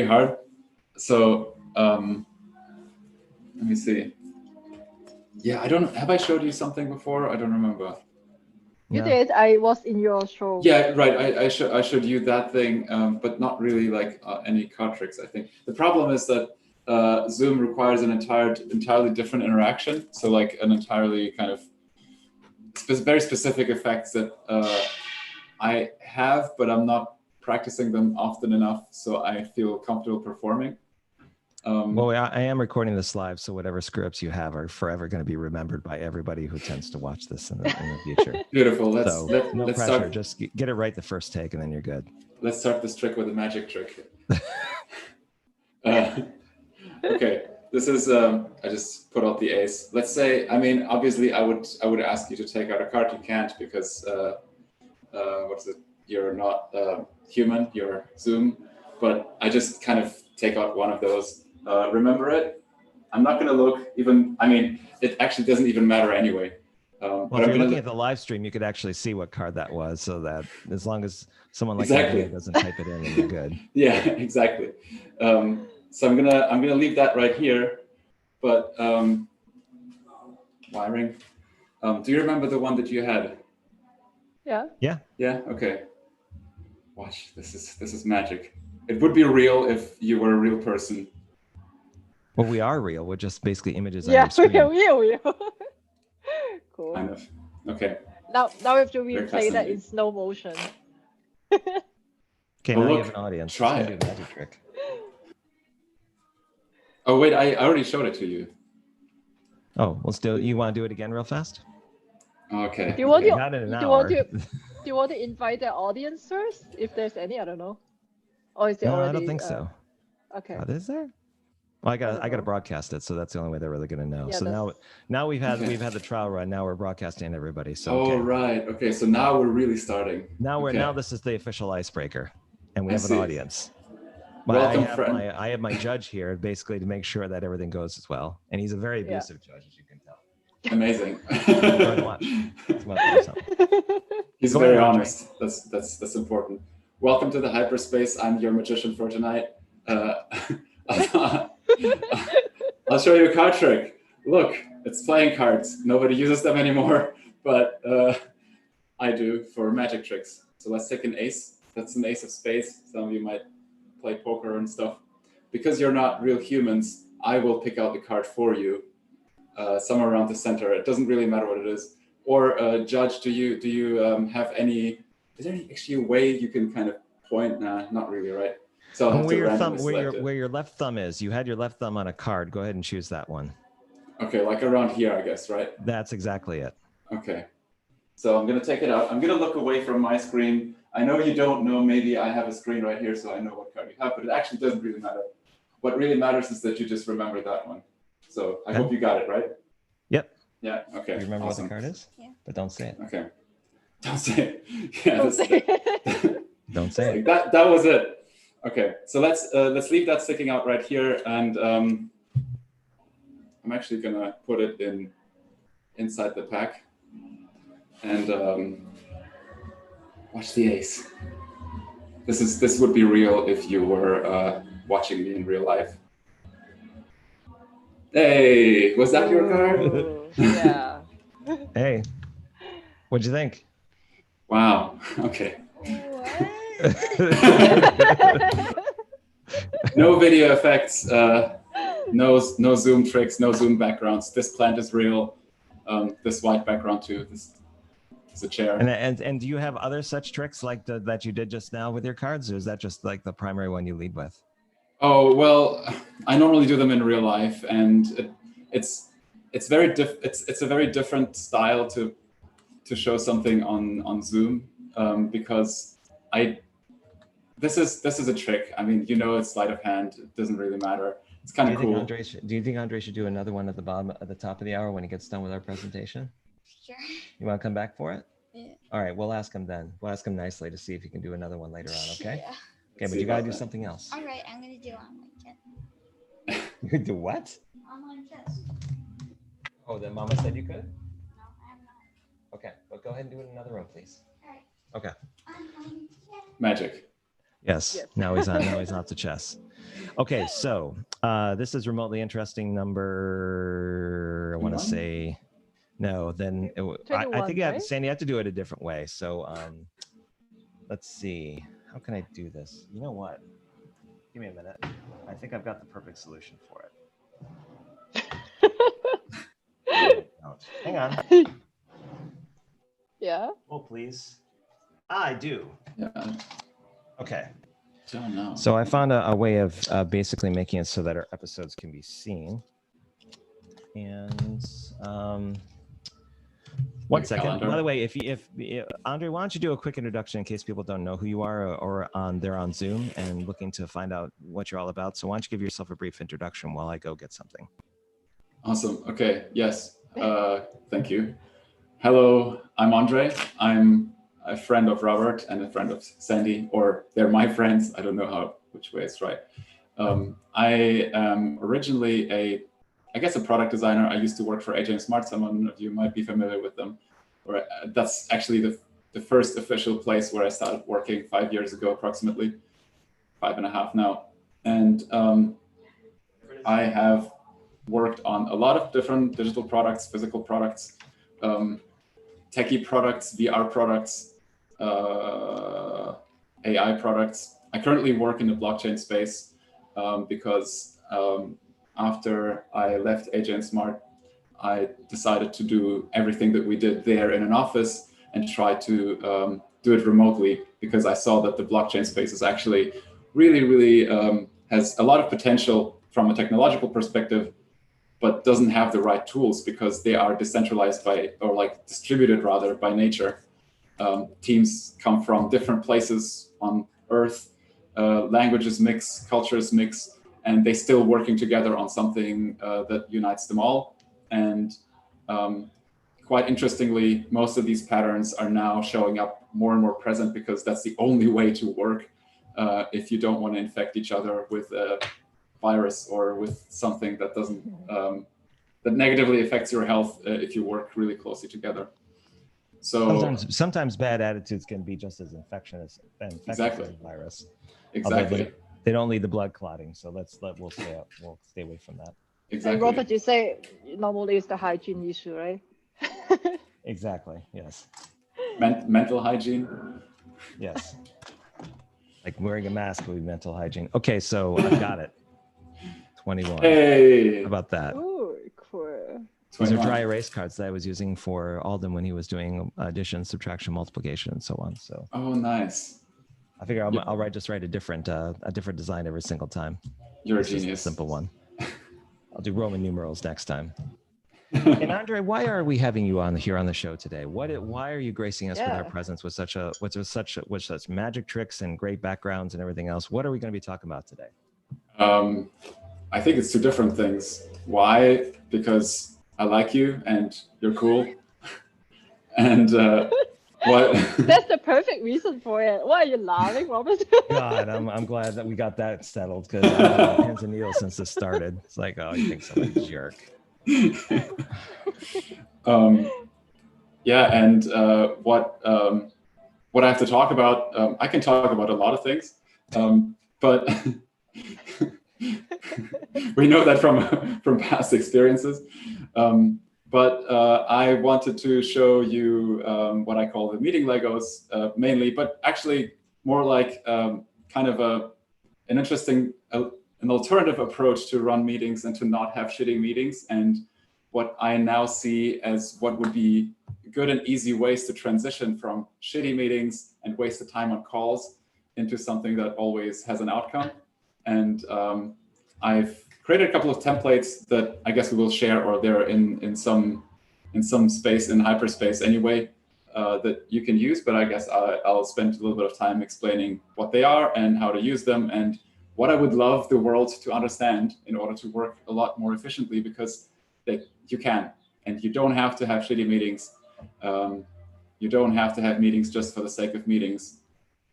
hard. So let me see. Yeah, I don't. Have I showed you something before? I don't remember. You did. I was in your show. Yeah, right. I showed you that thing, but not really like any card tricks. I think the problem is that Zoom requires an entirely different interaction. So like an entirely kind of very specific effects that I have, but I'm not practicing them often enough, so I feel comfortable performing. Well, I am recording this live, so whatever scripts you have are forever going to be remembered by everybody who tends to watch this in the future. Beautiful. No pressure. Just get it right the first take, and then you're good. Let's start this trick with a magic trick. Okay, this is. I just put out the ace. Let's say. I mean, obviously, I would ask you to take out a card. You can't because what's it? You're not human. You're Zoom. But I just kind of take out one of those. Remember it. I'm not going to look even. I mean, it actually doesn't even matter anyway. Well, if you're looking at the live stream, you could actually see what card that was, so that as long as someone like Andrej doesn't type it in, then you're good. Yeah, exactly. So I'm gonna leave that right here, but wiring. Do you remember the one that you had? Yeah. Yeah. Yeah. Okay. Watch. This is magic. It would be real if you were a real person. Well, we are real. We're just basically images on your your screen. Yeah, cool. Kind of. Okay. Now we have to replay that in slow motion. Okay, now you have an audience. Try it. Do a magic trick. Oh wait, I already showed it to you. Oh, let's do it. You want to do it again real fast? Okay. Do you want Not in an hour. Do you want to invite the audience first, if there's any? I don't know. Or is there already? I don't think so. Okay. Is there? Well, I got to broadcast it, so that's the only way they're really going to know. Yeah, so now we've had the trial run. Now we're broadcasting to everybody. So oh right, okay. So now we're really starting. Now this is the official icebreaker, and we have an audience. Welcome, friend. I have my judge here basically to make sure that everything goes as well, and he's a very abusive judge, as you can tell. Amazing. He's very honest. That's important. Welcome to the hyperspace. I'm your magician for tonight. I'll show you a card trick. Look, it's playing cards. Nobody uses them anymore, but I do for magic tricks. So let's take an ace. That's an ace of spades. Some of you might play poker and stuff. Because you're not real humans, I will pick out the card for you, somewhere around the center. It doesn't really matter what it is. Or judge, do you have any? Is there actually a way you can kind of point? Nah, not really, right? So where your left thumb is. You had your left thumb on a card. Go ahead and choose that one. Okay, like around here, I guess, right? That's exactly it. Okay. So I'm going to take it out. I'm going to look away from my screen. I know you don't know. Maybe I have a screen right here, so I know what card you have, but it actually doesn't really matter. What really matters is that you just remember that one. So I hope you got it, right? Yep. Yeah, okay. You remember what the card is? Yeah. But don't say it. Okay. Don't say it. Yeah, Don't say it. Don't say it. That was it. Okay, so let's leave that sticking out right here, and I'm actually gonna put it inside the pack, and watch the ace. This would be real if you were watching me in real life. Hey, was that your card? Yeah. Hey, what'd you think? Wow. Okay. What? No video effects, no zoom tricks, no zoom backgrounds. This plant is real. This white background too. This is a chair. And do you have other such tricks like that you did just now with your cards, or is that just like the primary one you lead with? Oh well, I normally do them in real life, and it's a very different style to show something on Zoom, because this is a trick. I mean, it's sleight of hand. It doesn't really matter. It's kind of cool. Do you think Andrej should do another one at the top of the hour when he gets done with our presentation? Sure. You want to come back for it? Yeah. All right, we'll ask him then. We'll ask him nicely to see if he can do another one later on, okay? Yeah. Okay, but you gotta do something else. All right, I'm gonna do online chess. You do what? Online chess. Oh, then Mama said you could? No, I'm not. Okay, but go ahead and do it in another room, please. All right. Okay. Online chess. Magic. Yes. Yes. Now he's on. Now he's off to chess. Okay, so this is remotely interesting number. I want to 21? say no. Then I 21, think you have, right? Sandy, you have to do it a different way. So let's see. How can I do this? You know what? Give me a minute. I think I've got the perfect solution for it. No, I don't. Hang on. Yeah. Oh, please. I do. Yeah, Okay. don't know. So I found a way of basically making it so that our episodes can be seen. And one Like a second. calendar? By the way, if Andrej, why don't you do a quick introduction in case people don't know who you are or they're on Zoom and looking to find out what you're all about. So why don't you give yourself a brief introduction while I go get something. Awesome. Okay. Yes. Thank you. Hello, I'm Andrej. I'm a friend of Robert and a friend of Sandy, or they're my friends. I don't know which way is right. I am originally I guess a product designer. I used to work for AJ Smart. Some of you might be familiar with them. Or that's actually the first official place where I started working 5 years ago, approximately 5.5 now. And I have worked on a lot of different digital products, physical products, techie products, VR products, AI products. I currently work in the blockchain space because after I left AJ Smart, I decided to do everything that we did there in an office and try to do it remotely, because I saw that the blockchain space is actually really has a lot of potential from a technological perspective, but doesn't have the right tools because they are decentralized distributed rather by nature. Teams come from different places on Earth, languages mix, cultures mix, and they still working together on something that unites them all. And quite interestingly, most of these patterns are now showing up more and more present because that's the only way to work if you don't want to infect each other with a virus or with something that doesn't that negatively affects your health if you work really closely together. So sometimes bad attitudes can be just as infectious Exactly. as a virus. Exactly. They don't lead to blood clotting, so we'll stay away from that. Exactly. And Robert, you say normally it's the hygiene issue, right? Exactly. Yes. Mental hygiene. Yes. Like wearing a mask would be mental hygiene. Okay, so I've got it. 21. Hey. How about that? Ooh, cool. These are 21. dry erase cards that I was using for Alden when he was doing addition, subtraction, multiplication, and so on. So Oh, nice. I figure I'll write a different design every single time. You're This a is genius. a simple one. I'll do Roman numerals next time. And Andrej, why are we having you here on the show today? Why are you gracing us with our presence with such magic tricks and great backgrounds and everything else? What are we going to be talking about today? I think it's two different things. Why? Because I like you and you're cool. And what? That's the perfect reason for it. Why are you laughing, Robert? God, I'm glad that we got that settled, because I've been on pins and needles since this started. It's like, oh, you think somebody's a jerk. Yeah, and what I have to talk about, I can talk about a lot of things, but we know that from past experiences. But I wanted to show you what I call the meeting Legos mainly, but actually more like kind of an interesting, an alternative approach to run meetings and to not have shitty meetings, and what I now see as what would be good and easy ways to transition from shitty meetings and waste the time on calls into something that always has an outcome. And I've created a couple of templates that I guess we will share, or they're in some space in hyperspace anyway, that you can use. But I guess I'll spend a little bit of time explaining what they are and how to use them and what I would love the world to understand in order to work a lot more efficiently, because you can, and you don't have to have shitty meetings. You don't have to have meetings just for the sake of meetings.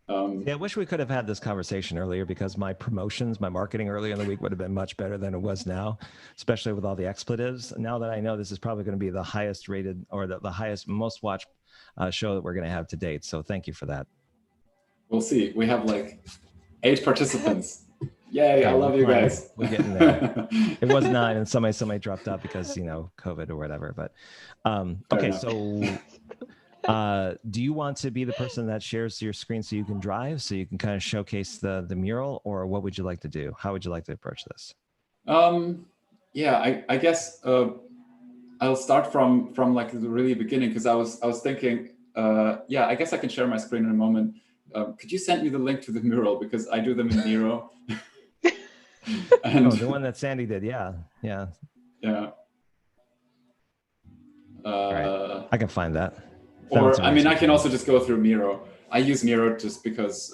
Yeah, I wish we could have had this conversation earlier, because my marketing earlier in the week would have been much better than it was now, especially with all the expletives. Now that I know this is probably going to be the highest rated, or the highest, most watched show that we're going to have to date. So thank you for that. We'll see. We have like 8 participants. Yay, Okay, I love you fine. guys. We're getting there. It was 9 and somebody dropped out because, you know, COVID or whatever. But okay, enough. so do you want to be the person that shares your screen so you can drive, so you can kind of showcase the mural, or what would you like to do? How would you like to approach this? Yeah, I guess I'll start from like the really beginning, because I was thinking, yeah, I guess I can share my screen in a moment. Could you send me the link to the mural, because I do them in Miro. And, oh, the one that Sandy did. Yeah. Yeah. Right. I can find that. Or I mean, I can also just go through Miro. I use Miro just because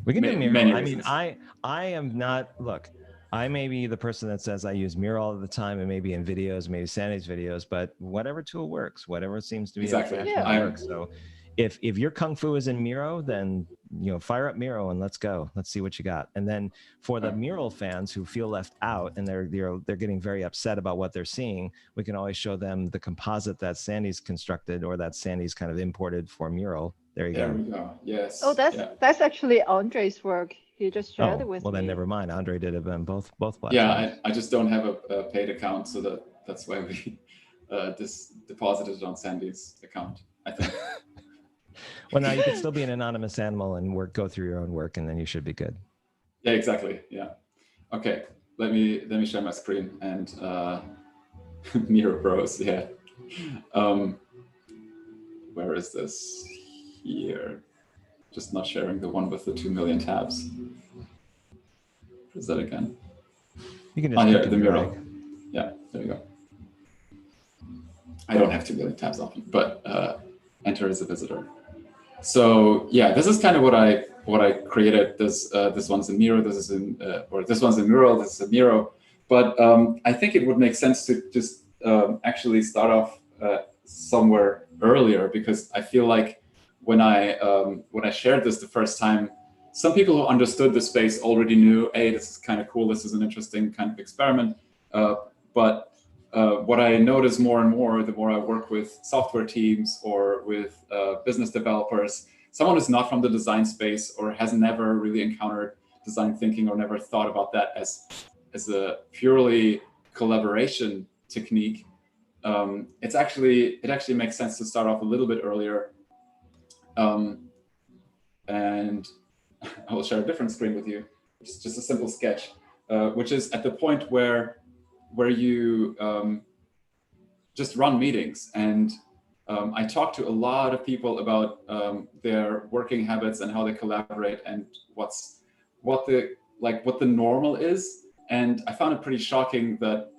we can do Miro. Many I reasons. mean, I am not. Look, I may be the person that says I use Miro all the time, and maybe in videos, maybe Sandy's videos, but whatever tool works, whatever seems to be exactly. works. So if your kung fu is in Miro, then, you know, fire up Miro and let's go. Let's see what you got. And then for the mural fans who feel left out and they're getting very upset about what they're seeing, we can always show them the composite that Sandy's constructed, or that Sandy's kind of imported for Mural. There we go. Yes. Oh, that's actually Andrej's work. He just shared it with me. Well, then never mind. Andre did it on both platforms. Yeah, I just don't have a paid account, so that's why we deposited it on Sandy's account, I think. Well, now you can still be an anonymous animal and go through your own work, and then you should be good. Yeah, exactly. Yeah. Okay. Let me share my screen and Miro Bros. Yeah. Where is this? Here. Just not sharing the one with the 2 million tabs. What is that again? You can just click the mural. Yeah, there you go. I don't have 2 million tabs often, but enter as a visitor. So yeah, this is kind of what I created. This one's in Miro. This is in or this one's in Mural. This is in Miro. But I think it would make sense to just actually start off somewhere earlier, because I feel like when I shared this the first time, some people who understood the space already knew, hey, this is kind of cool. This is an interesting kind of experiment. But what I notice more and more, the more I work with software teams or with business developers, someone who's not from the design space or has never really encountered design thinking or never thought about that as a purely collaboration technique, it actually makes sense to start off a little bit earlier. And I will share a different screen with you. It's just a simple sketch, which is at the point where you just run meetings. And I talk to a lot of people about their working habits and how they collaborate and what the normal is. And I found it pretty shocking that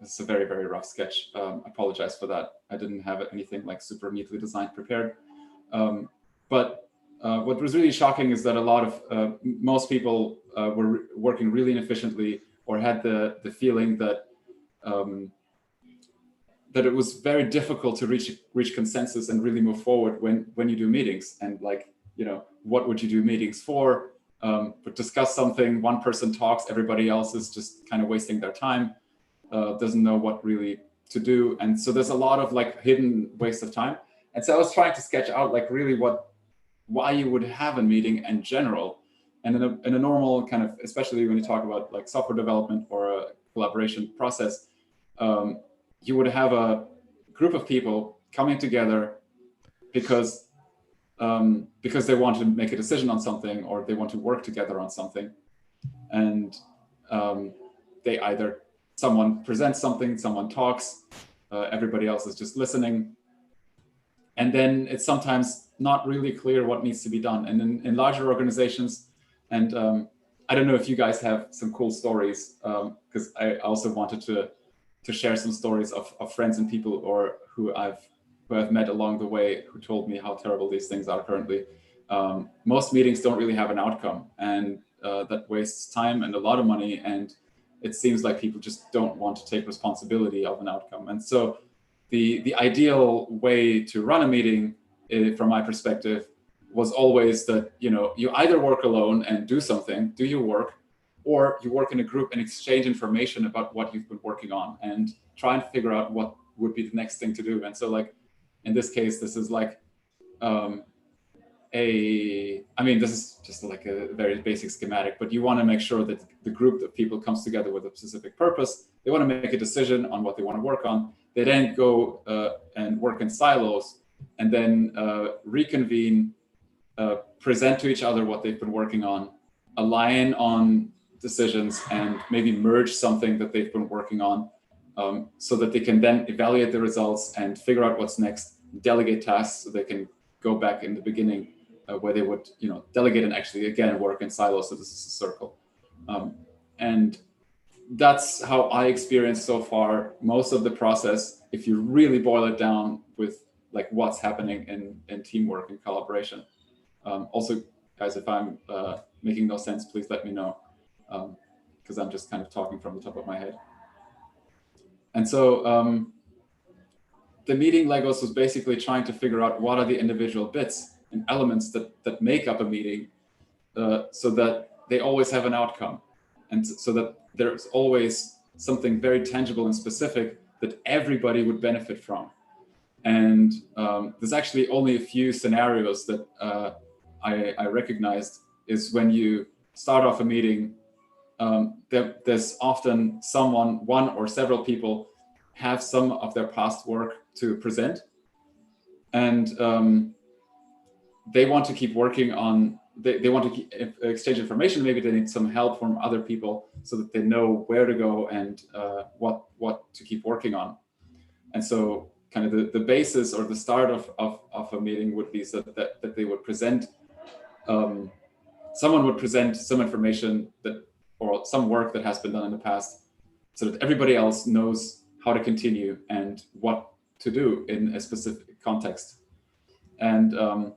this is a very, very rough sketch. I apologize for that. I didn't have anything like super neatly designed prepared. But what was really shocking is that a lot of most people were working really inefficiently, or had the feeling that that it was very difficult to reach consensus and really move forward when you do meetings. And like, you know, what would you do meetings for? But discuss something, one person talks, everybody else is just kind of wasting their time, doesn't know what really to do. And so there's a lot of like hidden waste of time. And so I was trying to sketch out like really why you would have a meeting in general. And in a normal kind of, especially when you talk about like software development or a collaboration process, you would have a group of people coming together because they want to make a decision on something, or they want to work together on something. And they either, someone presents something, someone talks, everybody else is just listening. And then it's sometimes not really clear what needs to be done. And in larger organizations, and I don't know if you guys have some cool stories, because I also wanted to share some stories of friends and people who I've met along the way, who told me how terrible these things are currently. Most meetings don't really have an outcome, and that wastes time and a lot of money. And it seems like people just don't want to take responsibility of an outcome. And so the ideal way to run a meeting, from my perspective, was always that, you know, you either work alone and do something, do your work, or you work in a group and exchange information about what you've been working on and try and figure out what would be the next thing to do. And so like, in this case, this is like I mean, this is just like a very basic schematic, but you want to make sure that the group of people comes together with a specific purpose. They want to make a decision on what they want to work on. They then go and work in silos, and then reconvene, present to each other what they've been working on, align on decisions, and maybe merge something that they've been working on, so that they can then evaluate the results and figure out what's next, delegate tasks so they can go back in the beginning where they would, delegate and actually again work in silos. So this is a circle, and that's how I experienced so far most of the process. If you really boil it down with like what's happening in teamwork and collaboration. Also, guys, if I'm making no sense, please let me know, because I'm just kind of talking from the top of my head. And so the meeting Legos was basically trying to figure out what are the individual bits and elements that make up a meeting, so that they always have an outcome, and so that there's always something very tangible and specific that everybody would benefit from. And there's actually only a few scenarios that I recognized is when you start off a meeting, there's often one or several people have some of their past work to present, and they want to keep working on, they want to exchange information. Maybe they need some help from other people so that they know where to go and what to keep working on. And so kind of the basis or the start of a meeting would be so that they would present, someone would present some information or some work that has been done in the past, so that everybody else knows how to continue and what to do in a specific context. And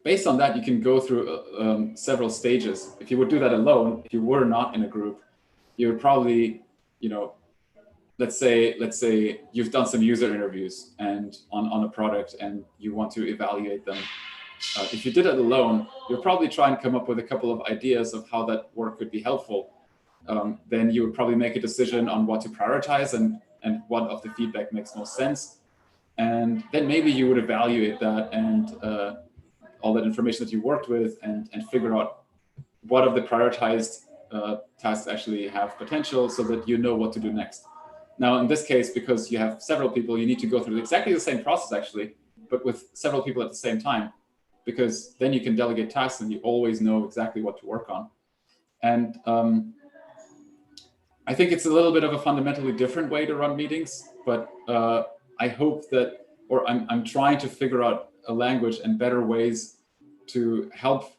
based on that, you can go through several stages. If you would do that alone, if you were not in a group, you would probably, let's say you've done some user interviews and on a product and you want to evaluate them. If you did it alone, you'll probably try and come up with a couple of ideas of how that work could be helpful. Then you would probably make a decision on what to prioritize and what of the feedback makes most sense. And then maybe you would evaluate that and all that information that you worked with and figure out what of the prioritized tasks actually have potential so that you know what to do next. Now, in this case, because you have several people, you need to go through exactly the same process actually, but with several people at the same time, because then you can delegate tasks and you always know exactly what to work on. And I think it's a little bit of a fundamentally different way to run meetings, but I hope that, or I'm trying to figure out a language and better ways to help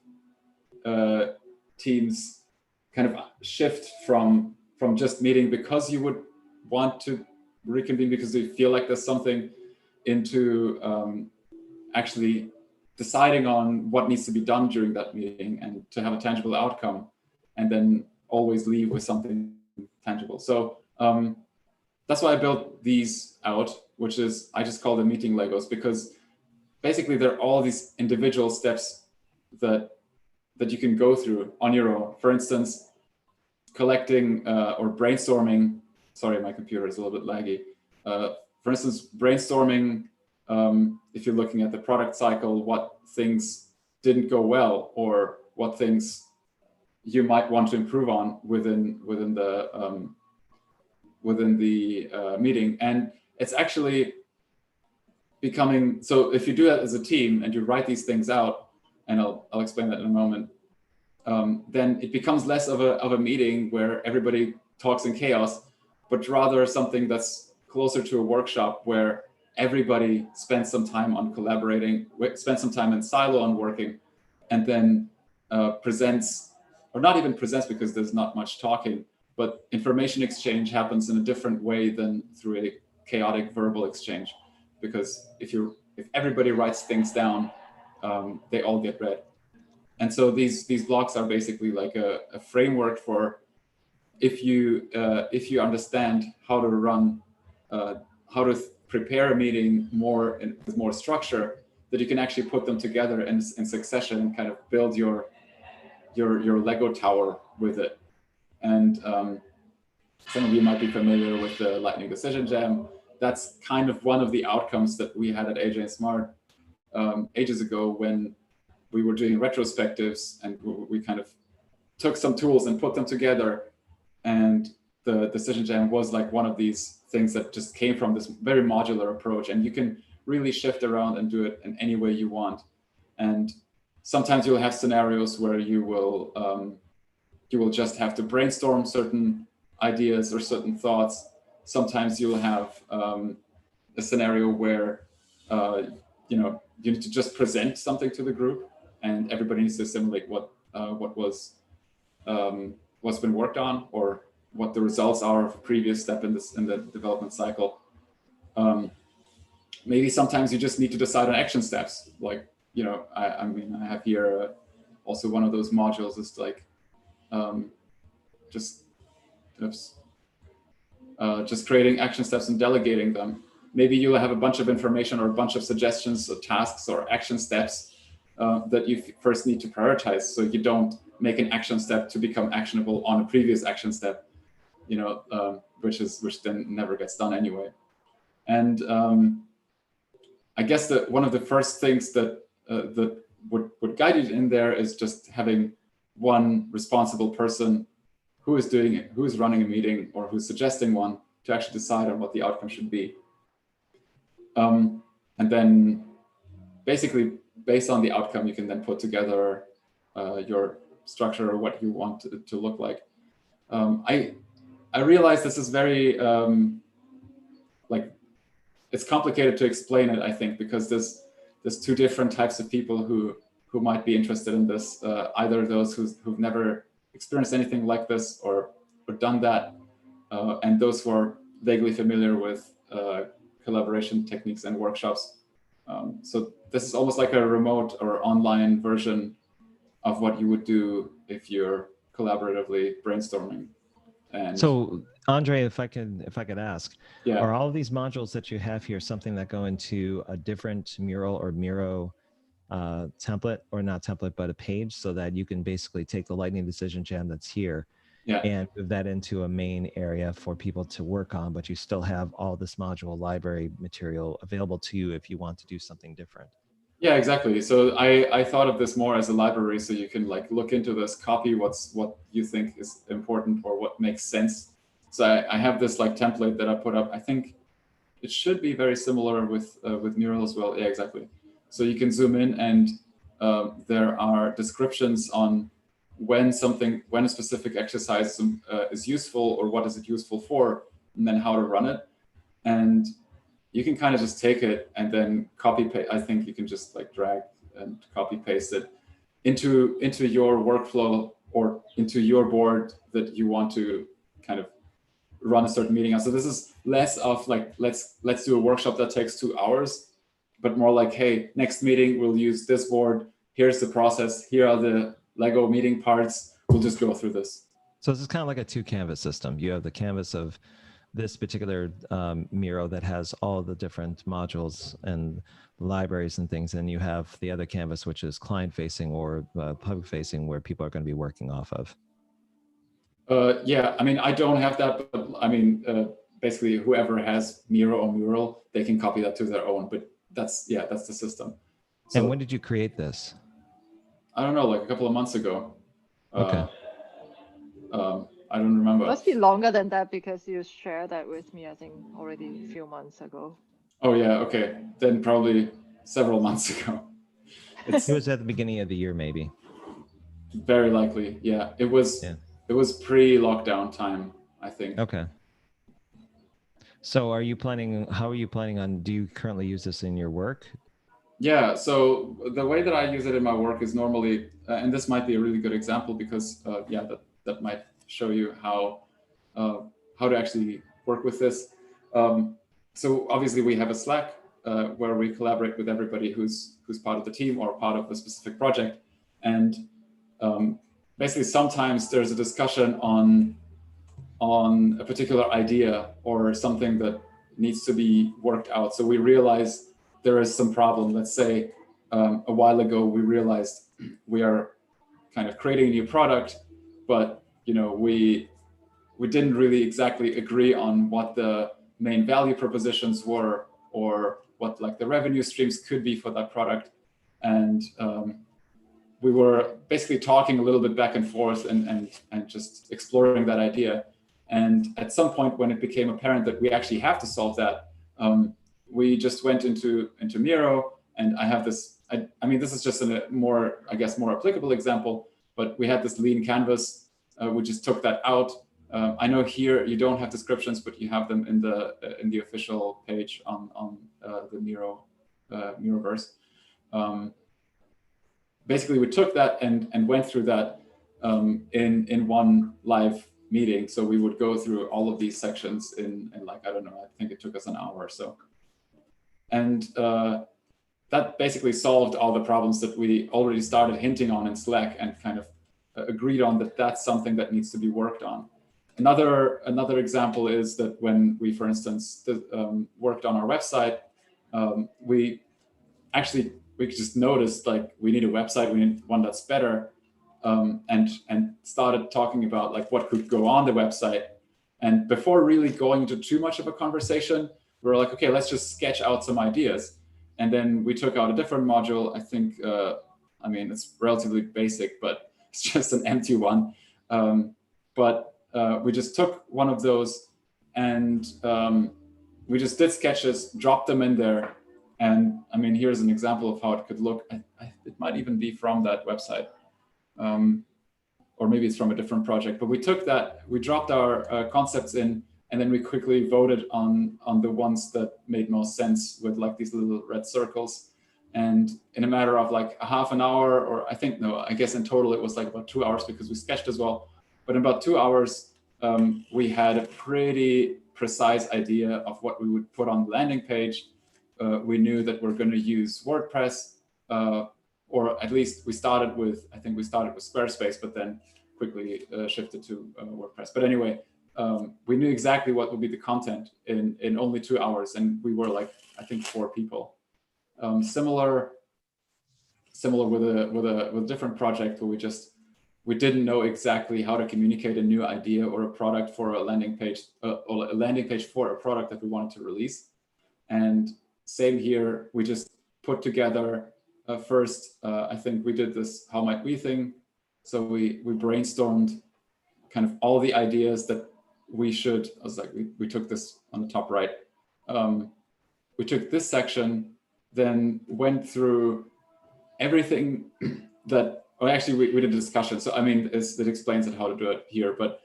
teams kind of shift from just meeting because you would want to reconvene because you feel like there's something, into actually deciding on what needs to be done during that meeting and to have a tangible outcome, and then always leave with something tangible. So that's why I built these out, which is, I just call them meeting Legos, because basically they're all these individual steps that you can go through on your own. For instance, collecting or brainstorming, sorry, my computer is a little bit laggy. For instance, brainstorming, if you're looking at the product cycle, what things didn't go well or what things you might want to improve on within the meeting. And it's actually becoming, so if you do that as a team and you write these things out, and I'll explain that in a moment, then it becomes less of a meeting where everybody talks in chaos, but rather something that's closer to a workshop where everybody spends some time on collaborating, spends some time in silo on working, and then presents, or not even presents because there's not much talking, but information exchange happens in a different way than through a chaotic verbal exchange. Because if everybody writes things down, they all get read. And so these blocks are basically like a framework for if you understand how to run, how to prepare a meeting with more structure, that you can actually put them together in succession and kind of build your Lego tower with it. And some of you might be familiar with the Lightning Decision Jam. That's kind of one of the outcomes that we had at AJ and Smart ages ago, when we were doing retrospectives, and we kind of took some tools and put them together. And the decision jam was like one of these things that just came from this very modular approach, and you can really shift around and do it in any way you want. And sometimes you'll have scenarios where you will just have to brainstorm certain ideas or certain thoughts. Sometimes you'll have a scenario where you need to just present something to the group, and everybody needs to assimilate what's been worked on, or what the results are of a previous step in the development cycle. Maybe sometimes you just need to decide on action steps. Like, I mean, I have here also one of those modules is like just creating action steps and delegating them. Maybe you'll have a bunch of information or a bunch of suggestions or tasks or action steps that you first need to prioritize, so you don't make an action step to become actionable on a previous action step, which then never gets done anyway. And I guess that one of the first things that would guide you in there is just having one responsible person who is doing it, who is running a meeting, or who's suggesting one, to actually decide on what the outcome should be. And then basically based on the outcome, you can then put together your structure or what you want it to look like. I realize this is very, it's complicated to explain it, I think, because there's two different types of people who might be interested in this. Either those who've never experienced anything like this or done that, and those who are vaguely familiar with collaboration techniques and workshops. So this is almost like a remote or online version of what you would do if you're collaboratively brainstorming. And so, Andre, if I could ask, yeah. Are all of these modules that you have here something that go into a different mural or Miro template, or not template, but a page, so that you can basically take the lightning decision jam that's here and move that into a main area for people to work on, but you still have all this module library material available to you if you want to do something different? Yeah, exactly. So I thought of this more as a library, so you can like look into this, copy what you think is important or what makes sense. So I have this like template that I put up. I think it should be very similar with Mural as well. Yeah, exactly. So you can zoom in, and there are descriptions on when a specific exercise is useful, or what is it useful for, and then how to run it. And you can kind of just take it and then copy paste. I think you can just like drag and copy paste it into your workflow or into your board that you want to kind of run a certain meeting on. So this is less of like, let's do a workshop that takes 2 hours, but more like, hey, next meeting we'll use this board. Here's the process. Here are the Lego meeting parts. We'll just go through this. So this is kind of like a 2-canvas system. You have the canvas of this particular Miro that has all the different modules and libraries and things, and you have the other canvas, which is client-facing or public-facing, where people are going to be working off of. Yeah, I mean, I don't have that, but I mean, basically whoever has Miro or Mural, they can copy that to their own, but that's the system. So, and when did you create this? I don't know, like a couple of months ago. Okay. I don't remember. It must be longer than that, because you shared that with me, I think, already a few months ago. Oh yeah, okay. Then probably several months ago. It was at the beginning of the year, maybe. Very likely, yeah. It was pre-lockdown time, I think. Okay. So how are you planning on, do you currently use this in your work? Yeah, so the way that I use it in my work is normally, and this might be a really good example, because that might show you how to actually work with this. So obviously we have a Slack where we collaborate with everybody who's part of the team or part of a specific project. And basically sometimes there's a discussion on a particular idea or something that needs to be worked out. So we realize there is some problem. Let's say a while ago we realized we are kind of creating a new product, but we didn't really exactly agree on what the main value propositions were, or what like the revenue streams could be for that product. And we were basically talking a little bit back and forth and just exploring that idea. And at some point when it became apparent that we actually have to solve that, we just went into Miro, and I have this, I mean, this is just a more, I guess, more applicable example, but we had this lean canvas. We just took that out. I know here you don't have descriptions, but you have them in the official page on the Miroverse. Basically, we took that and went through that in one live meeting. So we would go through all of these sections in like, I don't know, I think it took us an hour or so. And that basically solved all the problems that we already started hinting on in Slack, and kind of agreed on that that's something that needs to be worked on. Another example is that when we, for instance, worked on our website, we just noticed like we need a website, we need one that's better, and started talking about like what could go on the website. And before really going into too much of a conversation, we were like, okay, let's just sketch out some ideas. And then we took out a different module. I think, I mean, it's relatively basic, but it's just an empty one. But we just took one of those, and we just did sketches, dropped them in there. And I mean, here's an example of how it could look. It might even be from that website, or maybe it's from a different project. But we took that, we dropped our concepts in, and then we quickly voted on the ones that made most sense with like these little red circles. And in a matter of like a half an hour, or I think, no, I guess in total it was like about 2 hours because we sketched as well. But in about 2 hours, we had a pretty precise idea of what we would put on the landing page. We knew that we're going to use WordPress, or at least we started with, I think we started with Squarespace, but then quickly shifted to WordPress. But anyway, we knew exactly what would be the content in only 2 hours, and we were like, I think 4 people. Similar with a different project where we didn't know exactly how to communicate a new idea or a product for a landing page, or a landing page for a product that we wanted to release. And same here, we just put together first, I think we did this how might we thing. So we brainstormed kind of all the ideas that we should, I was like, we took this on the top right. We took this section, then went through everything that, or actually we did a discussion. So I mean, it explains it how to do it here, but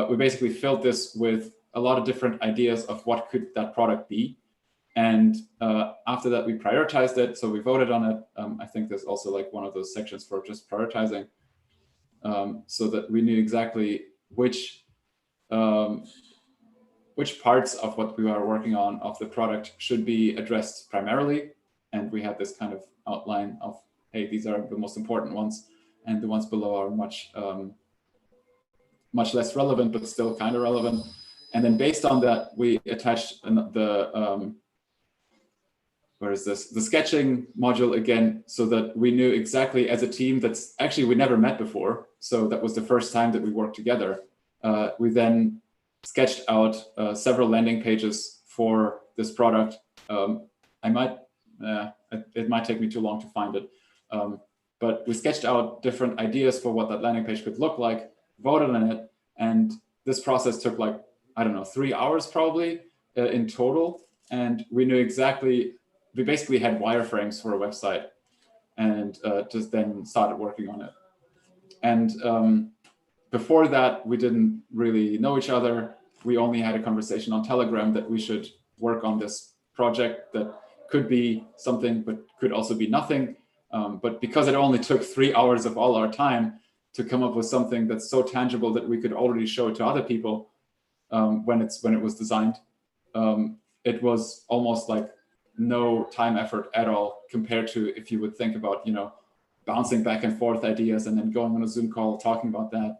we basically filled this with a lot of different ideas of what could that product be. And after that, we prioritized it. So we voted on it. I think there's also like one of those sections for just prioritizing, so that we knew exactly which parts of what we are working on of the product should be addressed primarily. And we had this kind of outline of, hey, these are the most important ones, and the ones below are much less relevant, but still kind of relevant. And then based on that, we attached the sketching module again, so that we knew exactly as a team that's actually we never met before. So that was the first time that we worked together. We then sketched out several landing pages for this product. It might take me too long to find it. But we sketched out different ideas for what that landing page could look like, voted on it. And this process took like, I don't know, 3 hours probably in total. And we knew exactly, we basically had wireframes for a website, and just then started working on it. And before that, we didn't really know each other. We only had a conversation on Telegram that we should work on this project that could be something, but could also be nothing. But because it only took 3 hours of all our time to come up with something that's so tangible that we could already show it to other people when it was designed, it was almost like no time effort at all compared to if you would think about, bouncing back and forth ideas and then going on a Zoom call, talking about that,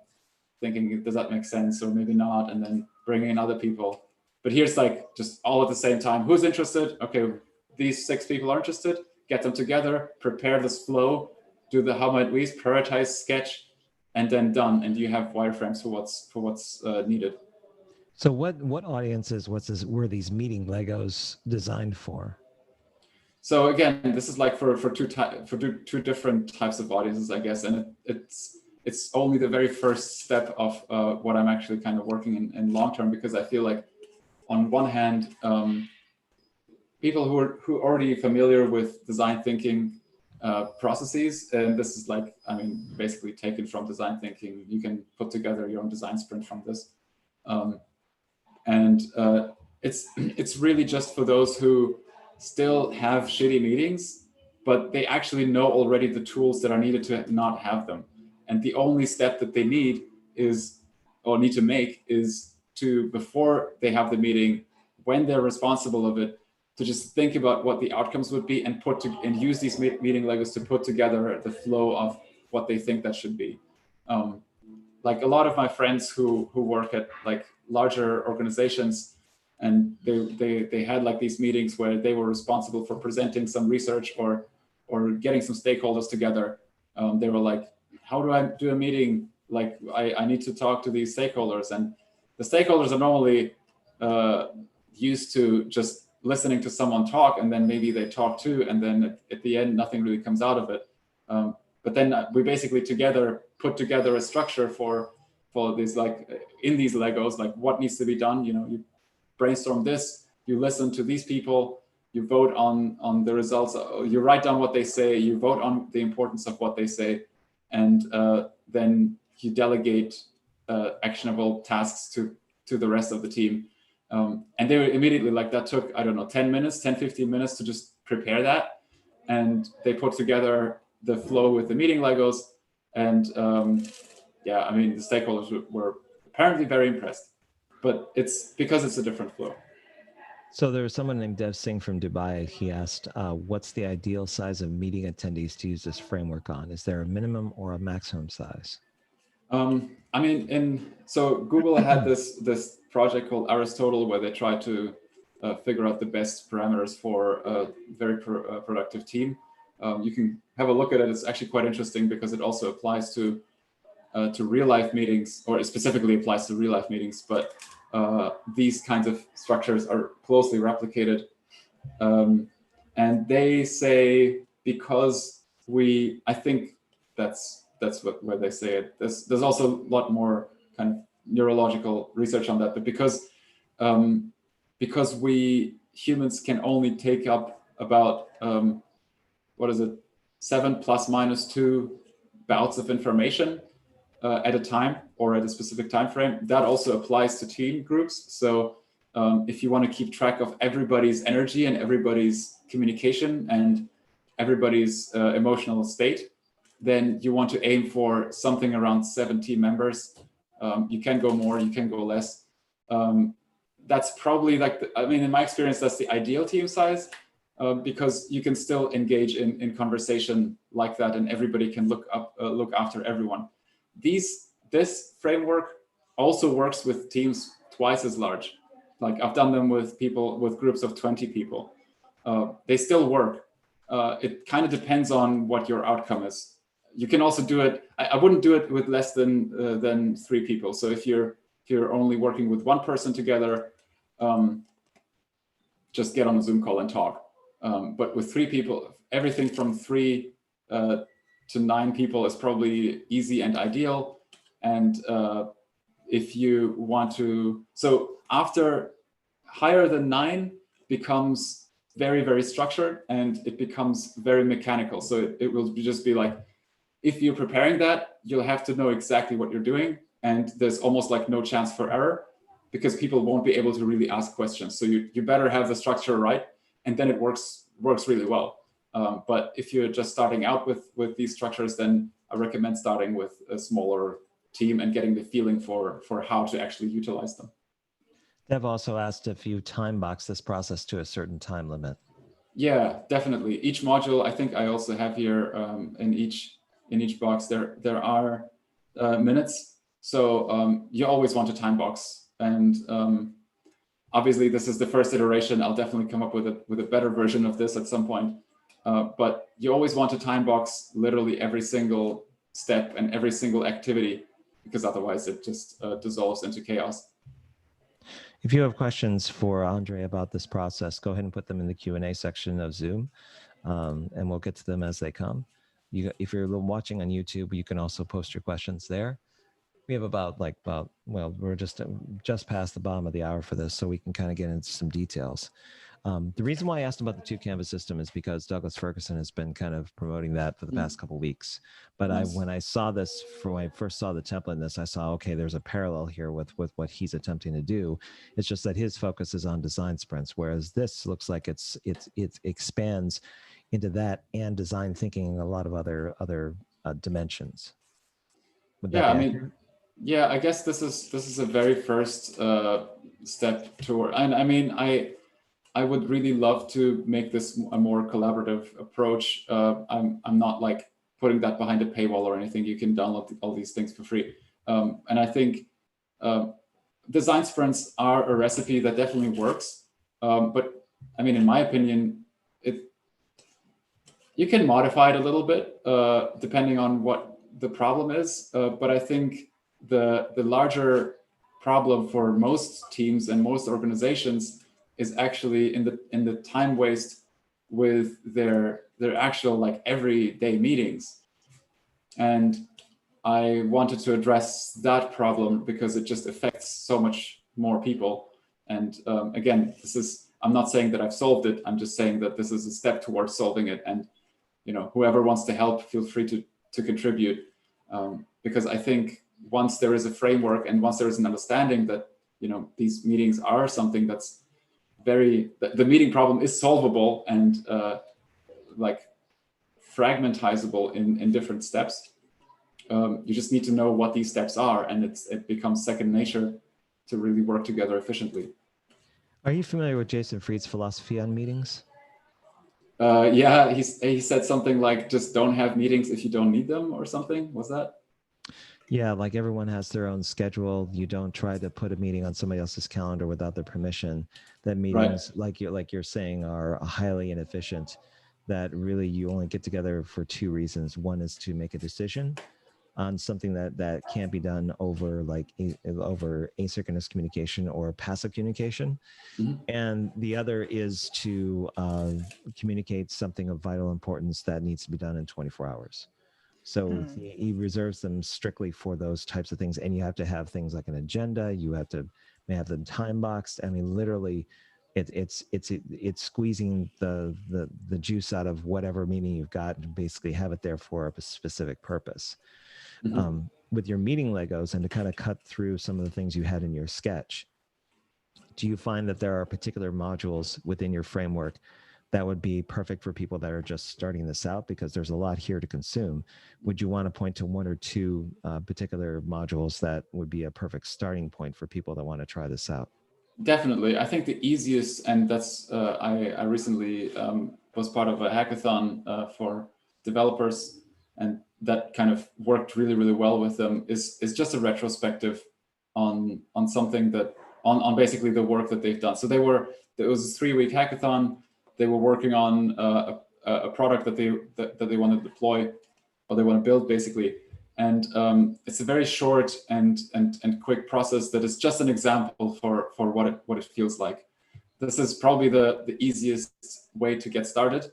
thinking, does that make sense or maybe not? And then bringing in other people. But here's like just all at the same time. Who's interested? Okay, these 6 people are interested. Get them together, prepare this flow, do the how might we, prioritize, sketch, and then done. And you have wireframes for what's needed. So what audiences were these meeting Legos designed for? So again, this is like for two different types of audiences, I guess, and it's only the very first step of what I'm actually kind of working in long term, because I feel like on one hand, people who are already familiar with design thinking processes, and this is like, I mean, basically taken from design thinking. You can put together your own design sprint from this, and it's really just for those who still have shitty meetings, but they actually know already the tools that are needed to not have them. And the only step that they need to make is to, before they have the meeting, when they're responsible of it, to just think about what the outcomes would be and use these meeting Legos to put together the flow of what they think that should be. Like a lot of my friends who work at like larger organizations, and they had like these meetings where they were responsible for presenting some research or getting some stakeholders together. They were like, how do I do a meeting? Like I need to talk to these stakeholders, and the stakeholders are normally used to just listening to someone talk, and then maybe they talk too, and then at the end nothing really comes out of it. But then we basically put together a structure for this, like in these Legos, like what needs to be done. You know, you brainstorm this, you listen to these people, you vote on the results, you write down what they say, you vote on the importance of what they say, and then you delegate actionable tasks to the rest of the team. And they were immediately like, that took, I don't know, 10 minutes, 10, 15 minutes to just prepare that. And they put together the flow with the meeting Legos. And yeah, I mean, the stakeholders were apparently very impressed, but it's because it's a different flow. So there's someone named Dev Singh from Dubai. He asked, what's the ideal size of meeting attendees to use this framework on? Is there a minimum or a maximum size? I mean, so Google had this project called Aristotle, where they tried to figure out the best parameters for a very productive team. You can have a look at it. It's actually quite interesting because it also applies to real life meetings, or it specifically applies to real life meetings, but these kinds of structures are closely replicated. And they say, because I think that's where they say it. There's also a lot more kind of neurological research on that, but because we humans can only take up about 7 ± 2 bouts of information at a time, or at a specific time frame. That also applies to team groups. So if you want to keep track of everybody's energy and everybody's communication and everybody's emotional state, then you want to aim for something around 17 members. You can go more, you can go less. That's probably like, in my experience, that's the ideal team size, because you can still engage in conversation like that, and everybody can look after everyone. This framework also works with teams twice as large. Like I've done them with groups of 20 people. They still work. It kind of depends on what your outcome is. You can also do it. I wouldn't do it with less than 3 people. So if you're only working with one person together, just get on a Zoom call and talk. But with 3 people, everything from 3 to 9 people is probably easy and ideal. And if you want to, so after higher than 9 becomes very, very structured, and it becomes very mechanical. So it will just be like, if you're preparing that, you'll have to know exactly what you're doing. And there's almost like no chance for error, because people won't be able to really ask questions. So you better have the structure right, and then it works really well. But if you're just starting out with these structures, then I recommend starting with a smaller team and getting the feeling for how to actually utilize them. Dev also asked if you time box this process to a certain time limit. Yeah, definitely. Each module, I think I also have here in each box, there are minutes. So you always want to time box. And obviously this is the first iteration. I'll definitely come up with a better version of this at some point. But you always want to time box literally every single step and every single activity, because otherwise it just dissolves into chaos. If you have questions for Andre about this process, go ahead and put them in the Q&A section of Zoom, and we'll get to them as they come. If you're watching on YouTube, you can also post your questions there. We have we're just past the bottom of the hour for this, so we can kind of get into some details. The reason why I asked about the 2-canvas system is because Douglas Ferguson has been kind of promoting that for the past couple of weeks. But when I saw this, when I first saw the template in this, I saw, okay, there's a parallel here with what he's attempting to do. It's just that his focus is on design sprints, whereas this looks like it expands into that and design thinking and a lot of other dimensions. Yeah, I mean, yeah, I guess this is a very first step toward, and I mean, I would really love to make this a more collaborative approach. I'm not like putting that behind a paywall or anything. You can download all these things for free. And I think design sprints are a recipe that definitely works. But I mean, in my opinion, you can modify it a little bit depending on what the problem is. But I think the larger problem for most teams and most organizations is actually in the time waste with their actual like everyday meetings. And I wanted to address that problem because it just affects so much more people. And again, I'm not saying that I've solved it. I'm just saying that this is a step towards solving it. And whoever wants to help, feel free to contribute. Because I think once there is a framework and once there is an understanding that these meetings are something that's the meeting problem is solvable and like fragmentizable in different steps. You just need to know what these steps are, and it becomes second nature to really work together efficiently. Are you familiar with Jason Fried's philosophy on meetings? Yeah, he said something like, just don't have meetings if you don't need them, or something. Was that? Yeah, like everyone has their own schedule. You don't try to put a meeting on somebody else's calendar without their permission. That meetings, right, like you're saying, are highly inefficient. That really you only get together for two reasons. One is to make a decision on something that can't be done over over asynchronous communication or passive communication. Mm-hmm. And the other is to communicate something of vital importance that needs to be done in 24 hours. So he reserves them strictly for those types of things. And you have to have things like an agenda. You may have them time boxed. I mean, literally, it's squeezing the juice out of whatever meeting you've got and basically have it there for a specific purpose. Mm-hmm. With your meeting Legos, and to kind of cut through some of the things you had in your sketch, do you find that there are particular modules within your framework that would be perfect for people that are just starting this out? Because there's a lot here to consume. Would you want to point to one or two particular modules that would be a perfect starting point for people that want to try this out? Definitely. I think the easiest, and that's, I recently was part of a hackathon for developers, and that kind of worked really, really well with them, is just a retrospective on something that, on basically the work that they've done. So it was a 3-week hackathon. They were working on a product that they want to deploy, or they want to build, basically. And it's a very short and quick process that is just an example for what it feels like. This is probably the easiest way to get started,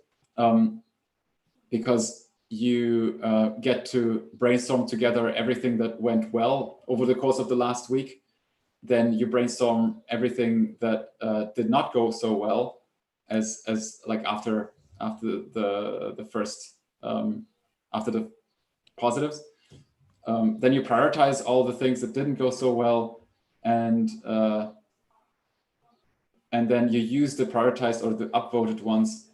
because you get to brainstorm together everything that went well over the course of the last week. Then you brainstorm everything that did not go so well, as like after the first after the positives. Then you prioritize all the things that didn't go so well, and then you use the prioritized or the upvoted ones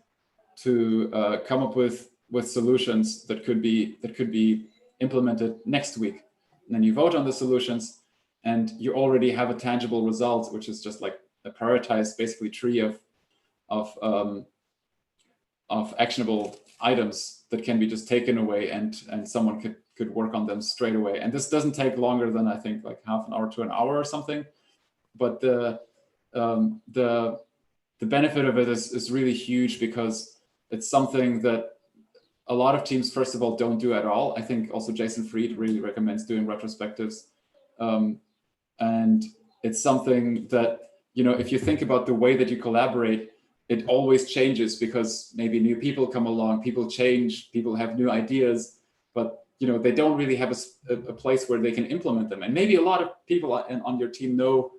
to come up with solutions that could be implemented next week. And then you vote on the solutions, and you already have a tangible result, which is just like a prioritized, basically, tree of actionable items that can be just taken away, and someone could work on them straight away. And this doesn't take longer than, I think, like half an hour to an hour or something. But the benefit of it is really huge, because it's something that a lot of teams, first of all, don't do at all. I think also Jason Fried really recommends doing retrospectives. And it's something that, if you think about the way that you collaborate, it always changes because maybe new people come along, people change, people have new ideas, but they don't really have a place where they can implement them. And maybe a lot of people on your team know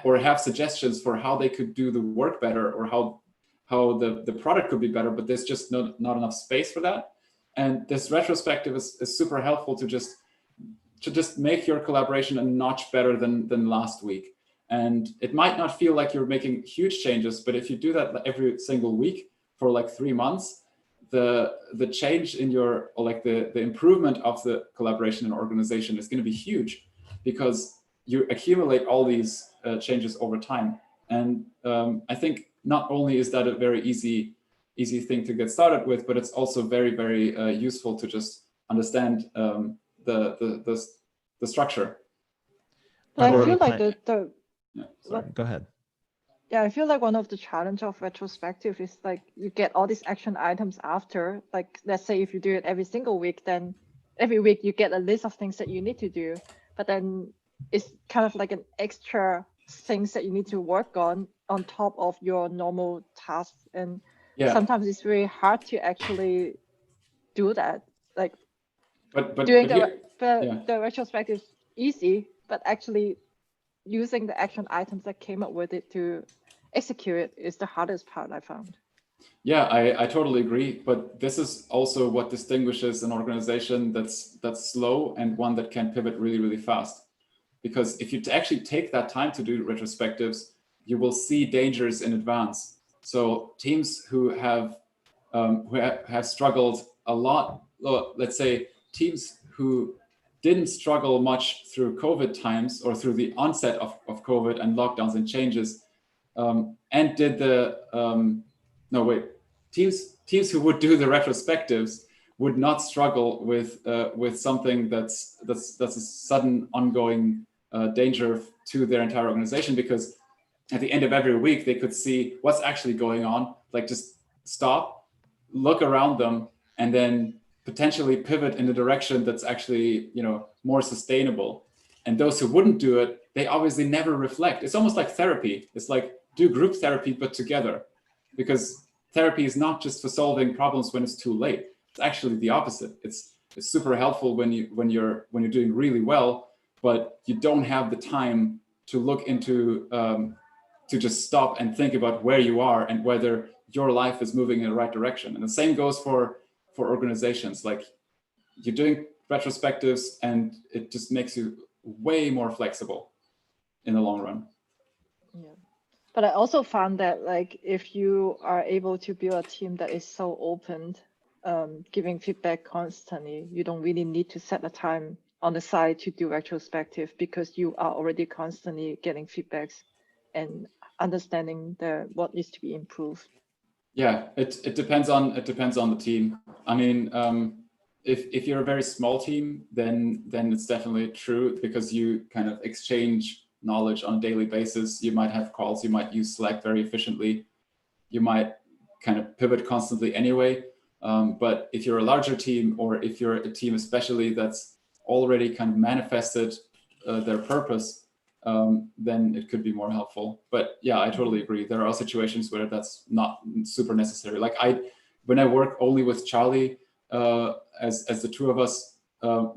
or have suggestions for how they could do the work better or how the product could be better, but there's just not enough space for that. And this retrospective is super helpful to just make your collaboration a notch better than last week. And it might not feel like you're making huge changes, but if you do that every single week for like 3 months, the change in the improvement of the collaboration and organization is going to be huge, because you accumulate all these changes over time. And I think not only is that a very easy thing to get started with, but it's also very, very useful to just understand the structure. But I feel like Go ahead. Yeah, I feel like one of the challenge of retrospective is like you get all these action items after. Like, let's say if you do it every single week, then every week you get a list of things that you need to do. But then it's kind of like an extra things that you need to work on top of your normal tasks. And sometimes it's very hard to actually do that. Like, but doing the retrospective is easy, but actually using the action items that came up with it to execute it is the hardest part, I found. Yeah, I totally agree. But this is also what distinguishes an organization that's slow and one that can pivot really, really fast. Because if you actually take that time to do retrospectives, you will see dangers in advance. So teams who have struggled a lot, let's say teams who didn't struggle much through COVID times or through the onset of COVID and lockdowns and changes, and did teams who would do the retrospectives would not struggle with something that's a sudden ongoing danger to their entire organization, because at the end of every week they could see what's actually going on, like just stop, look around them, and then potentially pivot in a direction that's actually more sustainable. And those who wouldn't do it, they obviously never reflect. It's almost like therapy. It's like do group therapy but together, because therapy is not just for solving problems when it's too late. It's actually the opposite. It's super helpful when you're doing really well, but you don't have the time to look into to just stop and think about where you are and whether your life is moving in the right direction. And the same goes for organizations. Like, you're doing retrospectives and it just makes you way more flexible in the long run. Yeah. But I also found that, like, if you are able to build a team that is so open, giving feedback constantly, you don't really need to set a time on the side to do retrospective, because you are already constantly getting feedbacks and understanding what needs to be improved. Yeah, it depends on the team. I mean, if you're a very small team, then it's definitely true, because you kind of exchange knowledge on a daily basis. You might have calls, you might use Slack very efficiently, you might kind of pivot constantly anyway. But if you're a larger team, or if you're a team especially that's already kind of manifested their purpose, then it could be more helpful. But yeah, I totally agree. There are situations where that's not super necessary. Like when I work only with Charlie, as the two of us, or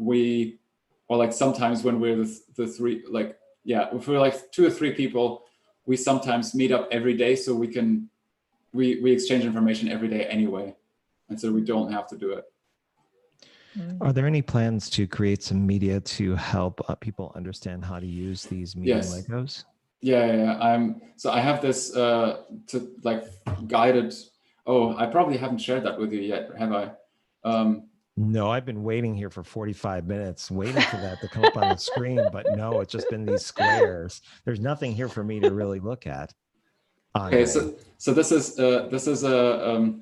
like sometimes when we're the three, like, yeah, if we're like 2 or 3 people, we sometimes meet up every day, so we exchange information every day anyway, and so we don't have to do it. Are there any plans to create some media to help people understand how to use these media Legos? Yeah. So I have this guided. Oh, I probably haven't shared that with you yet, have I? No, I've been waiting here for 45 minutes, waiting for that to come up on the screen, but no, it's just been these squares. There's nothing here for me to really look at. Okay, so this is a.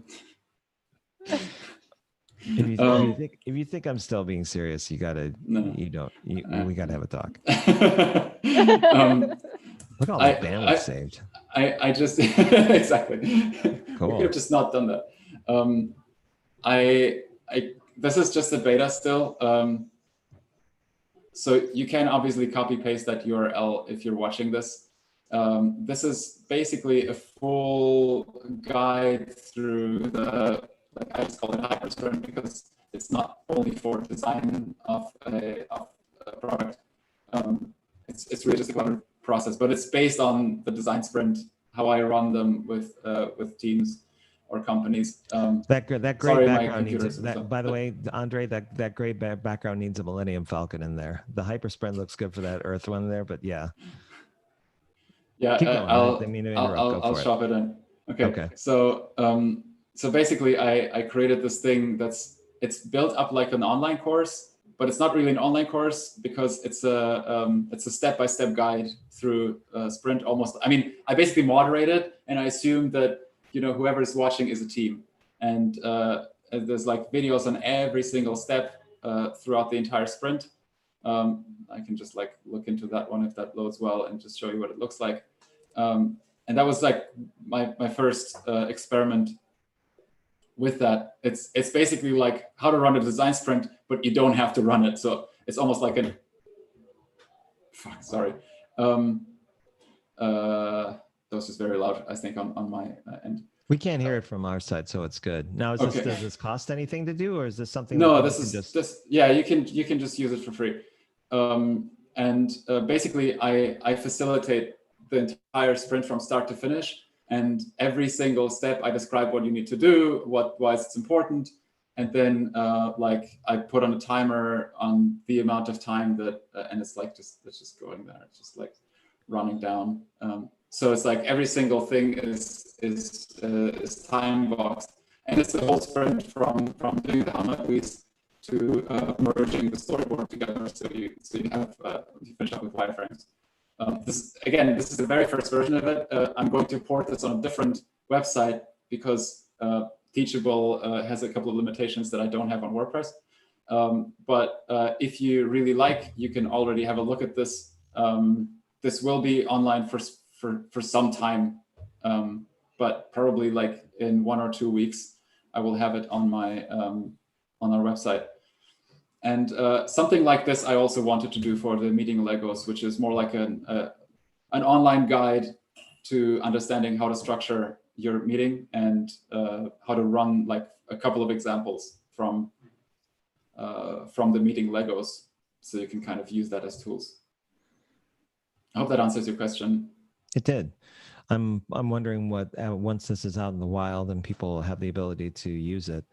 If you think I'm still being serious, we gotta have a talk. Look at all the bandwidth saved. I just exactly. Cool. We could have just not done that. This is just a beta still. So you can obviously copy paste that URL if you're watching this. This is basically a full guide through the, like I just call it hypersprint because it's not only for design of a product. It's really just a clever process, but it's based on the design sprint, how I run them with teams or companies. That great sorry, background needs that. By the way, Andre, that great background needs a Millennium Falcon in there. The hypersprint looks good for that Earth one there, but yeah. Yeah, keep going. I'll shop it in. Okay. So so basically, I created this thing it's built up like an online course, but it's not really an online course because it's a step-by-step guide through Sprint almost. I mean, I basically moderate it, and I assume that whoever is watching is a team, and there's like videos on every single step throughout the entire sprint. I can just like look into that one if that loads well and just show you what it looks like. And that was like my first experiment with that. It's basically like how to run a design sprint, but you don't have to run it. So it's almost like that was just very loud, I think, on my end. We can't hear it from our side, so it's good. Now, does this cost anything to do, or is this something? No, this is yeah. You can just use it for free. And basically, I facilitate the entire sprint from start to finish. And every single step, I describe what you need to do, why it's important, and then like I put on a timer on the amount of time that, and it's like it's just going there. It's just like running down. So it's like every single thing is time boxed, and it's the whole sprint from doing the HANA quiz to merging the storyboard together. So you have you finish up with wireframes. This is the very first version of it. I'm going to port this on a different website because Teachable has a couple of limitations that I don't have on WordPress. But if you really like, you can already have a look at this. This will be online for some time, but probably like in 1 or 2 weeks, I will have it on my on our website. And something like this, I also wanted to do for the meeting Legos, which is more like an online guide to understanding how to structure your meeting and how to run like a couple of examples from the meeting Legos, so you can kind of use that as tools. I hope that answers your question. It did. I'm wondering what once this is out in the wild and people have the ability to use it,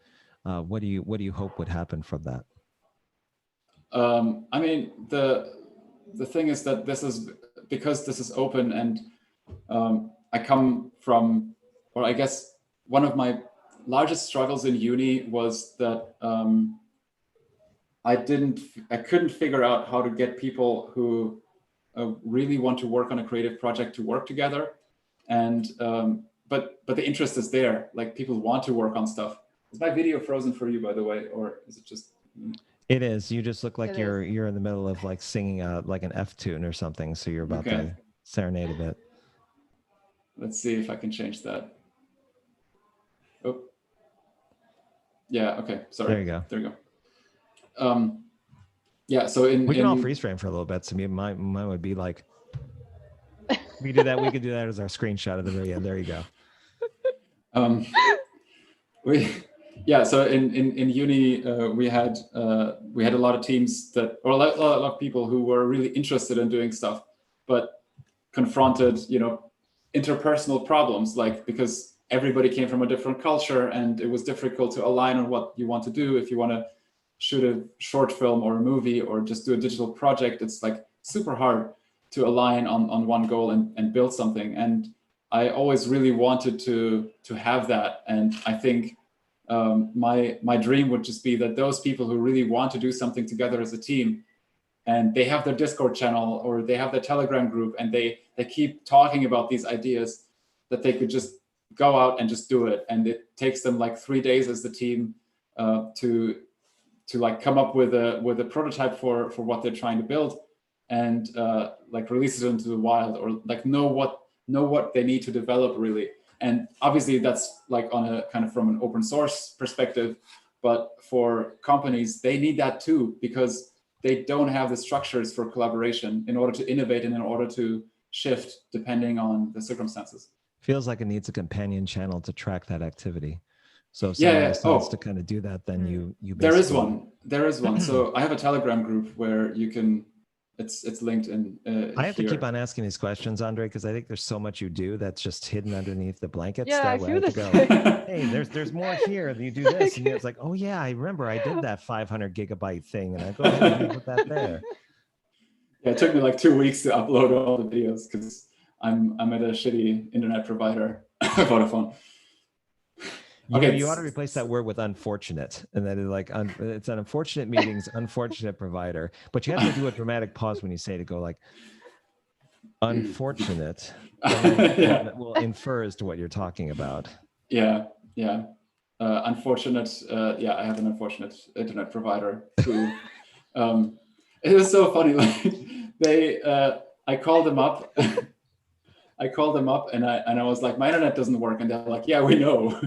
what do you hope would happen from that? I mean, the thing is that because this is open, and I come from, or I guess one of my largest struggles in uni was that I couldn't figure out how to get people who really want to work on a creative project to work together, and but the interest is there. Like people want to work on stuff. Is my video frozen for you, by the way, or is it just? It is. You just look like you're in the middle of like singing like an F tune or something. So you're about to serenade a bit. Let's see if I can change that. Oh, yeah. Okay. Sorry. There you go. There you go. Yeah. So we can all freeze frame for a little bit. So mine would be like, we do that. We could do that as our screenshot at the very end. There you go. Yeah, so in uni we had a lot of teams or a lot of people who were really interested in doing stuff, but confronted interpersonal problems, like because everybody came from a different culture and it was difficult to align on what you want to do. If you want to shoot a short film or a movie or just do a digital project, it's like super hard to align on one goal and build something. And I always really wanted to have that, and I think. My dream would just be that those people who really want to do something together as a team, and they have their Discord channel or they have their Telegram group, and they keep talking about these ideas, that they could just go out and just do it. And it takes them like 3 days as the team to like come up with a prototype for what they're trying to build, and like release it into the wild, or like know what they need to develop really. And obviously that's like on a kind of from an open source perspective, but for companies, they need that too, because they don't have the structures for collaboration in order to innovate and in order to shift depending on the circumstances. Feels like it needs a companion channel to track that activity. So if someone decides to kind of do that, then you there is one. So I have a Telegram group where you can, it's linked in I have here. to keep on asking these questions, Andre, because I think there's so much you do that's just hidden underneath the blankets. Yeah, that I way feel have the to same. go, hey, there's more here. You do this, and it's like, oh yeah, I remember I did that 500 gigabyte thing, and I go ahead and put that there. Yeah, it took me like 2 weeks to upload all the videos because I'm at a shitty internet provider, Vodafone. You ought to replace that word with unfortunate, and then it's an unfortunate meetings, unfortunate provider. But you have to do a dramatic pause when you say to go like unfortunate, and then will infer as to what you're talking about. Yeah. Unfortunate. Yeah, I have an unfortunate internet provider who. It was so funny. Like I called them up. I called them up, and I was like, my internet doesn't work, and they're like, yeah, we know.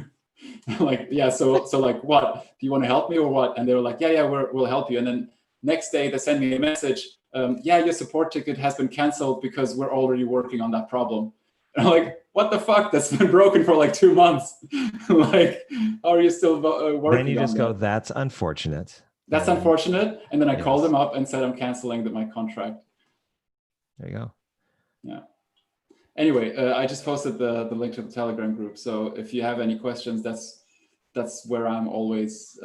I'm like, yeah, so like, what? Do you want to help me or what? And they were like, yeah, we'll help you. And then next day they send me a message. Yeah, your support ticket has been canceled because we're already working on that problem. And I'm like, what the fuck? That's been broken for like 2 months. Like, how are you still working? Then you just on go, that? that's unfortunate. That's unfortunate. And then I called them up and said I'm canceling my contract. There you go. Yeah. Anyway, I just posted the link to the Telegram group. So if you have any questions, that's where I'm always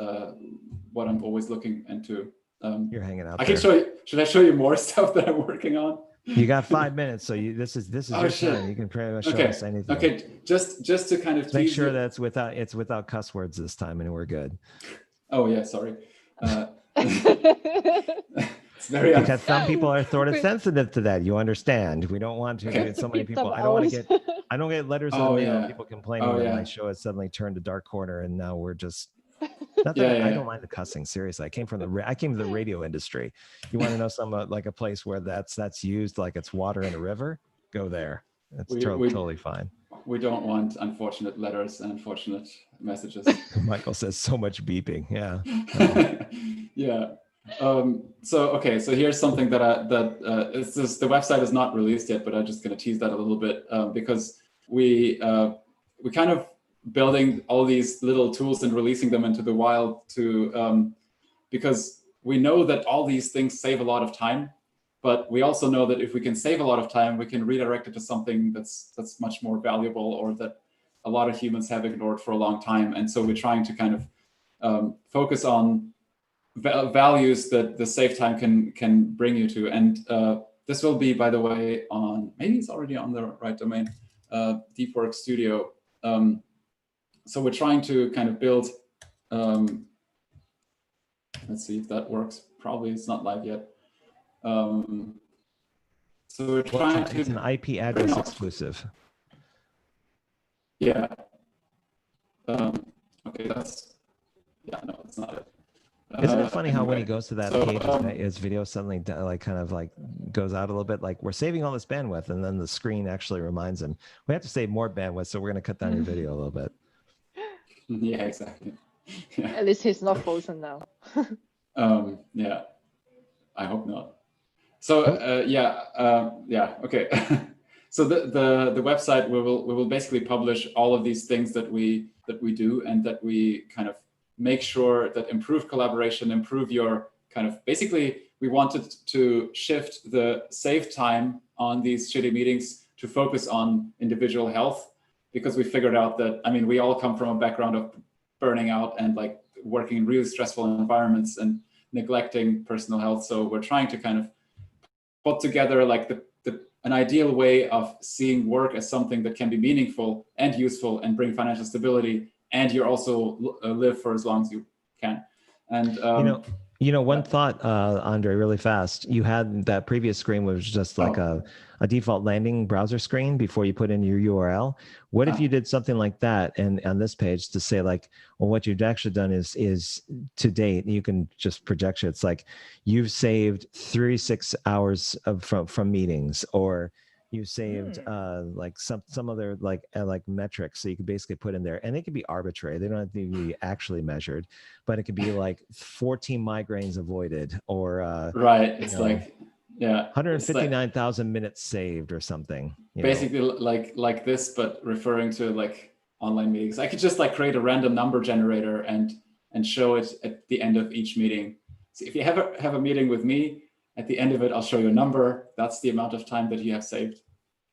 what I'm always looking into. You're hanging out. I can show you. Should I show you more stuff that I'm working on? You got 5 minutes, so this is your time. You can pretty much show us anything. Okay, just to kind of make sure that it's without cuss words this time, and we're good. Oh yeah, sorry. It's very because some people are sort of sensitive to that. You understand? We don't want to get so many people. I don't get letters in the mail. People complaining that my show has suddenly turned a dark corner, and now we're just. I don't mind the cussing. Seriously, I came to the radio industry. You want to know some like a place where that's used like it's water in a river? Go there. It's totally fine. We don't want unfortunate letters and unfortunate messages. Michael says so much beeping. Yeah. Yeah. So here's something that it's just, the website is not released yet, but I'm just going to tease that a little bit because we kind of building all these little tools and releasing them into the wild to because we know that all these things save a lot of time, but we also know that if we can save a lot of time, we can redirect it to something that's much more valuable or that a lot of humans have ignored for a long time. And so we're trying to kind of focus on values that the save time can bring you to. And this will be, by the way, on, maybe it's already on the right domain, Deep Work Studio. So we're trying to kind of build, let's see if that works. Probably it's not live yet. So we're trying to. It's an IP address exclusive. Yeah. Okay, that's, yeah, no, it's not it. Isn't it funny how when he goes to that page, his video suddenly like kind of like goes out a little bit, like we're saving all this bandwidth, and then the screen actually reminds him, we have to save more bandwidth, so we're going to cut down your video a little bit. Yeah, exactly. Yeah. At least he's not frozen now. Yeah, I hope not. So okay. So the website we will basically publish all of these things that we do and that we kind of make sure that improve collaboration, improve your kind of, basically we wanted to shift the save time on these shitty meetings to focus on individual health, because we figured out that, I mean, we all come from a background of burning out and like working in really stressful environments and neglecting personal health. So we're trying to kind of put together like an ideal way of seeing work as something that can be meaningful and useful and bring financial stability, and you're also live for as long as you can. And one thought, Andre, really fast. You had that previous screen was just like a default landing browser screen before you put in your URL. What if you did something like that and on this page to say like, well, what you've actually done is to date, you can just project it. It's like you've saved 36 hours from meetings, or You saved like some other like metrics, so you could basically put in there, and they could be arbitrary. They don't have to be actually measured, but it could be like 14 migraines avoided, or right. It's like, yeah, 159,000 minutes saved or something. Basically like this, but referring to like online meetings. I could just like create a random number generator and show it at the end of each meeting. So if you have a meeting with me, at the end of it, I'll show you a number. That's the amount of time that you have saved.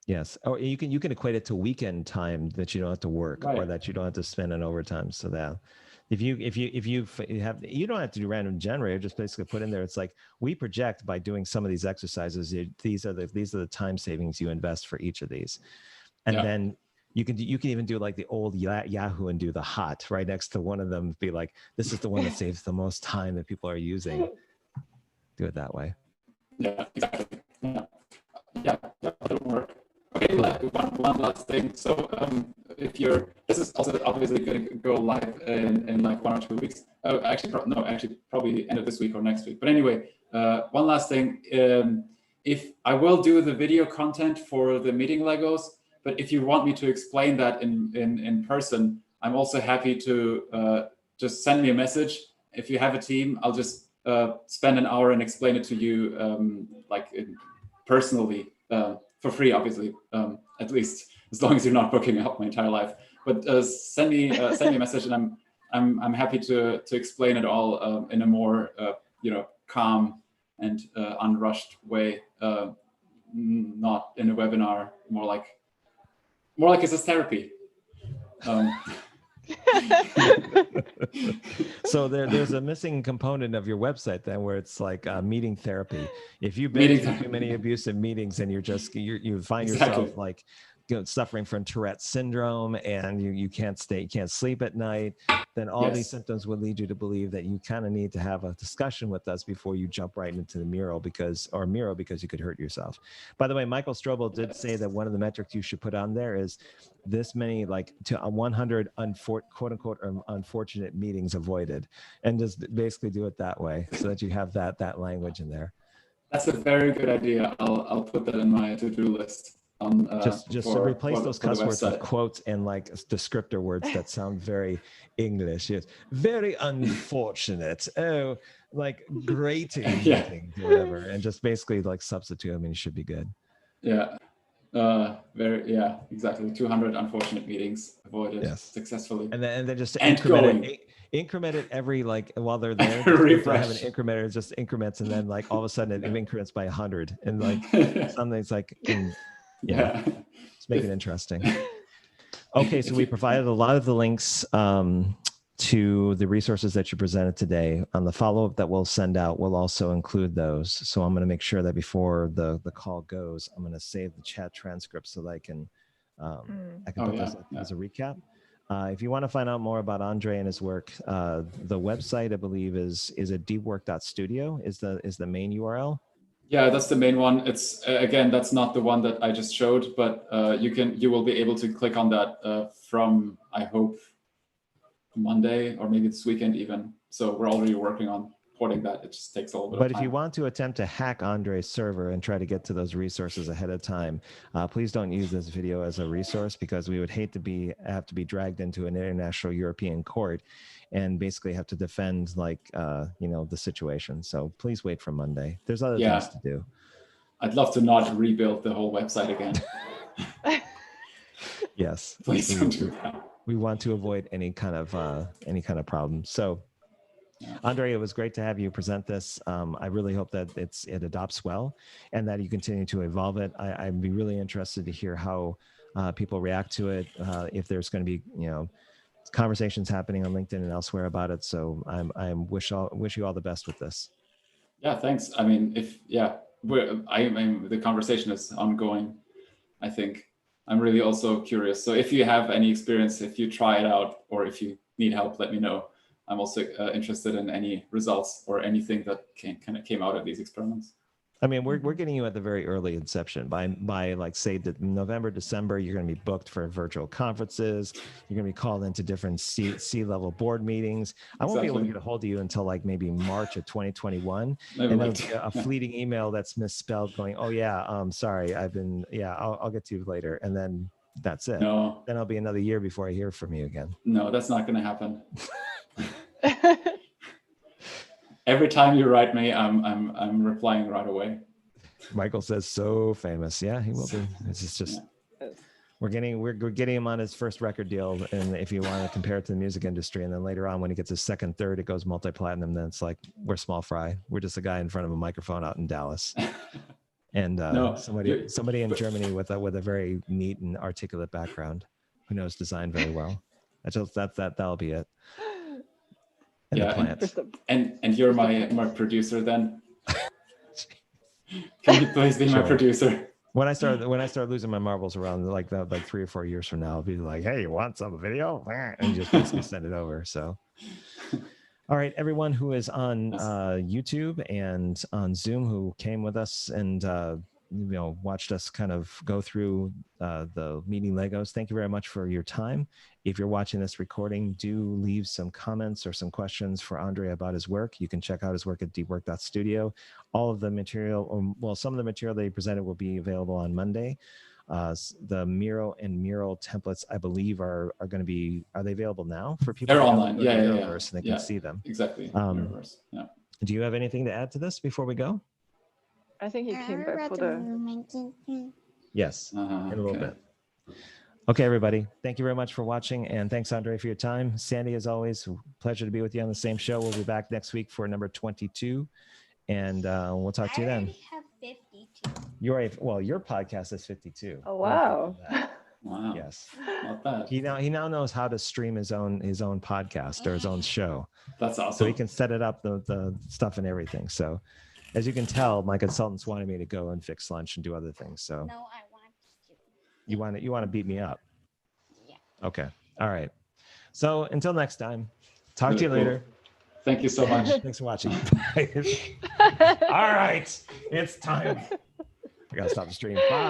Yes. Or you can equate it to weekend time that you don't have to work, right. or that you don't have to spend on overtime. So that if you have, you don't have to do random generator, just basically put in there. It's like, we project by doing some of these exercises, these are the time savings you invest for each of these. And then you can even do like the old Yahoo and do the hot right next to one of them, be like, this is the one that saves the most time that people are using. Do it that way. Yeah, exactly. Yeah, that'll work. Okay, one last thing. So this is also obviously going to go live in like 1 or 2 weeks. Actually, probably end of this week or next week. But anyway, one last thing. If I will do the video content for the meeting Legos, but if you want me to explain that in person, I'm also happy to just send me a message. If you have a team, I'll just spend an hour and explain it to you personally for free, obviously, at least as long as you're not booking out my entire life. But send me a message, and I'm happy to explain it all in a more calm and unrushed way, not in a webinar, more like it's a therapy. So there's a missing component of your website then, where it's like meeting therapy. If you've been to too many abusive meetings and you find yourself like suffering from Tourette's syndrome, and you can't sleep at night, then all these symptoms would lead you to believe that you kind of need to have a discussion with us before you jump right into the mural, because you could hurt yourself. By the way, Michael Strobel did say that one of the metrics you should put on there is this many, like, to 100 quote unquote unfortunate meetings avoided, and just basically do it that way, so that you have that language in there. That's a very good idea. I'll put that in my to-do list. Just replace those cuss words with quotes and like descriptor words that sound very English. Yes, very unfortunate. Oh, like grating meetings or whatever, and just basically like substitute them, and you should be good. Yeah, exactly. 200 unfortunate meetings avoided successfully, and then just increment it every, like, while they're there. Have an incrementer, just increments, and then like all of a sudden it increments by 100, and like something's like let's make it interesting. Okay, so we provided a lot of the links to the resources that you presented today. On the follow-up that we'll send out, we'll also include those. So I'm going to make sure that before the call goes, I'm going to save the chat transcript so that I can put this as a recap. If you want to find out more about Andrej and his work, the website, I believe, is it deepwork.studio is the main URL. Yeah, that's the main one. It's again, that's not the one that I just showed, but you will be able to click on that from, I hope, Monday or maybe this weekend even. So we're already working on porting that. It just takes a little bit of time. But if you want to attempt to hack Andrej's server and try to get to those resources ahead of time, please don't use this video as a resource, because we would hate to have to be dragged into an international European court and basically have to defend the situation. So please wait for Monday. There's other things to do. I'd love to not rebuild the whole website again. Yes. Please don't do that. We want to avoid any kind of problem. So, Andrej, it was great to have you present this. I really hope that it adopts well, and that you continue to evolve it. I'd be really interested to hear how people react to it. If there's going to be conversations happening on LinkedIn and elsewhere about it. So I wish you all the best with this. Yeah, thanks. I mean, the conversation is ongoing, I think. I'm really also curious. So if you have any experience, if you try it out, or if you need help, let me know. I'm also interested in any results or anything that came out of these experiments. I mean, we're getting you at the very early inception. By like say November, December, you're going to be booked for virtual conferences. You're going to be called into different C-level board meetings. I won't be able to get a hold of you until like maybe March of 2021, Maybe and like there'll be a fleeting email that's misspelled, going, "Oh yeah, sorry, I'll get to you later," and then that's it. No, Then it'll be another year before I hear from you again. no, that's not going to happen. Every time you write me, I'm replying right away. Michael says, "So famous." Yeah, he will be. It's just we're getting him on his first record deal, and if you want to compare it to the music industry, and then later on when he gets his second, third, it goes multi-platinum. Then it's like we're small fry. We're just a guy in front of a microphone out in Dallas, and No, somebody in Germany with a very neat and articulate background who knows design very well. That'll be it. And the plants. And you're my producer then. Can you please be my producer? When I start losing my marbles around like 3 or 4 years from now, I'll be like, "Hey, you want some video?" And just basically send it over. So, all right, everyone who is on YouTube and on Zoom who came with us and watched us kind of go through the meeting Legos. Thank you very much for your time. If you're watching this recording, do leave some comments or some questions for Andrej about his work. You can check out his work at deepwork.studio. All of the material, some of the material that he presented will be available on Monday. The Miro and Mural templates, I believe, are they available now for people? They're online. Yeah. And they can see them. Exactly. Do you have anything to add to this before we go? I think he came back for the... Yes, in a little bit. Okay, everybody. Thank you very much for watching. And thanks, Andrej, for your time. Sandy, as always, pleasure to be with you on the same show. We'll be back next week for number 22. And we'll talk to you then. I have 52. Your podcast is 52. Oh, wow. Wow. Yes. Not bad. He now knows how to stream his own podcast or his own show. That's awesome. So he can set it up, the stuff and everything. So as you can tell, my consultants wanted me to go and fix lunch and do other things. So No, I want to. you want to beat me up? Yeah. Okay. All right. So until next time, talk to you later. Thank you so much. Thanks for watching. All right. It's time. I got to stop the stream. Bye.